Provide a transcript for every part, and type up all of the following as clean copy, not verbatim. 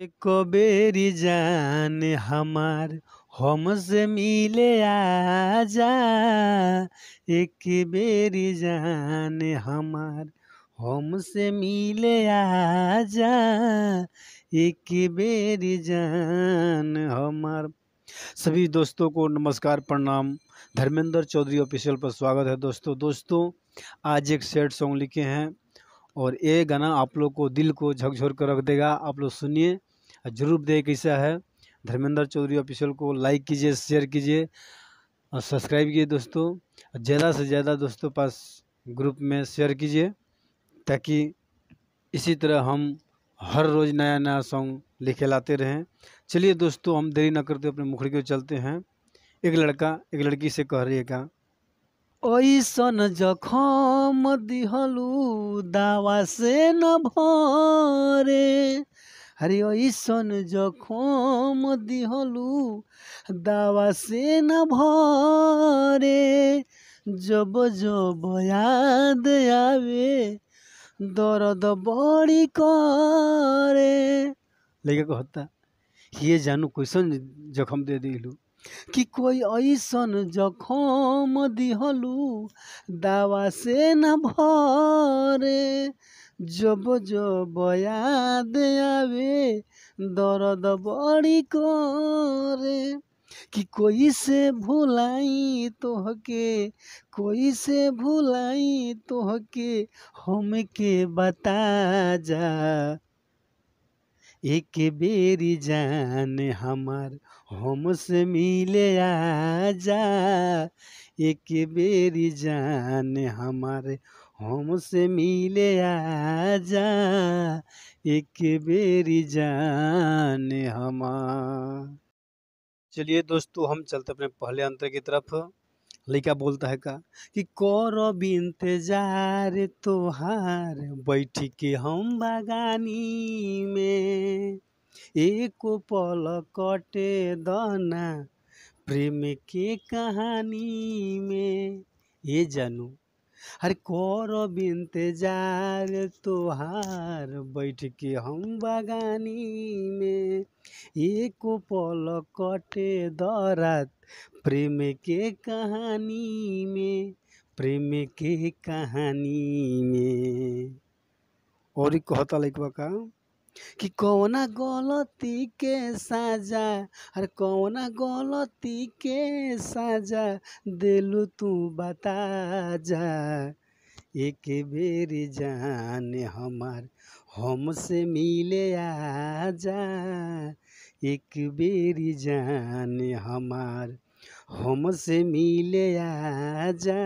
एक बेरी जान हमार हमसे मिले आजा। एक बेरी जान हमार हमसे मिले आजा। एक बेरी जान हमार। सभी दोस्तों को नमस्कार, प्रणाम। धर्मेंद्र चौधरी ऑफिशियल पर स्वागत है दोस्तों। आज एक सैड सॉन्ग लिखे हैं और ये गाना आप लोग को दिल को झकझोर कर रख देगा। आप लोग सुनिए, जरूर देख कैसा है। धर्मेंद्र चौधरी ऑफिशियल को लाइक कीजिए, शेयर कीजिए और सब्सक्राइब कीजिए दोस्तों। ज़्यादा से ज़्यादा दोस्तों पास ग्रुप में शेयर कीजिए, ताकि इसी तरह हम हर रोज़ नया नया सॉन्ग लेके लाते रहें। चलिए दोस्तों, हम देरी ना करते अपने मुखड़ी को चलते हैं। एक लड़का एक लड़की से कह रही है का, ऐसन जखम दिहलू दावा से न भरे। अरे ऐसन जखम दिहलू दावा से न भरे। जब जब याद आवे दर्द बड़ी करे। लड़का कहता, ये जानू कैसन जखम दे दिलू कि कोई ऐसन जखम दिहलू दावा से न भरे। जब जब याद आवे दर्द बड़ी करे। कि कोई से भुलाई तोहके, कोई से भुलाई तोहके, हमके बता जा। एक बेरी जान हमार हमसे मिले आजा। एक बेरी जान हमारे हमसे मिले आजा। एक बेरी जान हमार। चलिए दोस्तों, हम चलते अपने पहले अंतर की तरफ। लड़का बोलता है का कि करब इंतजार तोहार बैठ के हम बागानी में। एक पल कटे दाना प्रेम के कहानी में। ये जानू, अरे करब इंतजार तोहार बैठ के हम बागानी में। एक पल कटे दरात प्रेम के कहानी में, प्रेम के कहानी में। और ही कहता लइकवा का कि कौना गलती के साजा, अरे कौना गलती के साजा दिलू तू बता जा। एक बेरी जान हमार हमसे मिले आजा। एक बेरी जान हमार हमसे मिले आजा।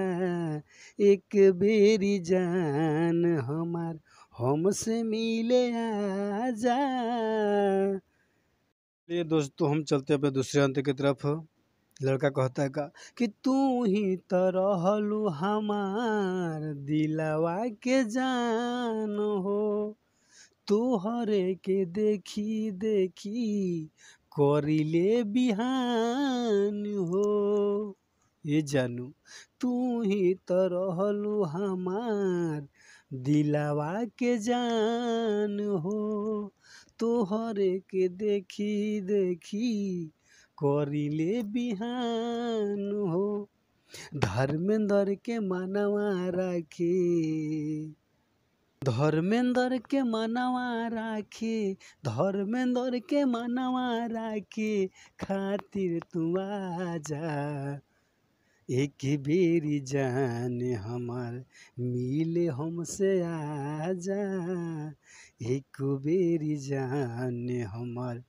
एक बेरी जान हमार हमसे मिले आजा। ये दोस्तों, हम चलते अपने दूसरे अंत की तरफ। लड़का कहता है का कि तू ही तो रहलू हमार दिलवा के जान हो। तोहरे के देखी देखी करिले बिहान हो। ये जानू, तू ही तो रहलू हमार दिलवा के जान हो। तोहरे के देखी देखी करिले बिहान हो। धर्मेंद्र के मनवा राखे, धर्मेंद्र के मनवा राखे, धर्मेंद्र के मनवा राखे खातिर तू आजा। एक बेरी जान हमार मिले हमसे आजा। एक बेरी जान हमार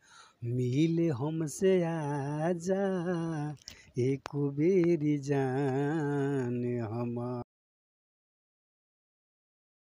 मिले हमसे आजा। एक बेरी जान हमार।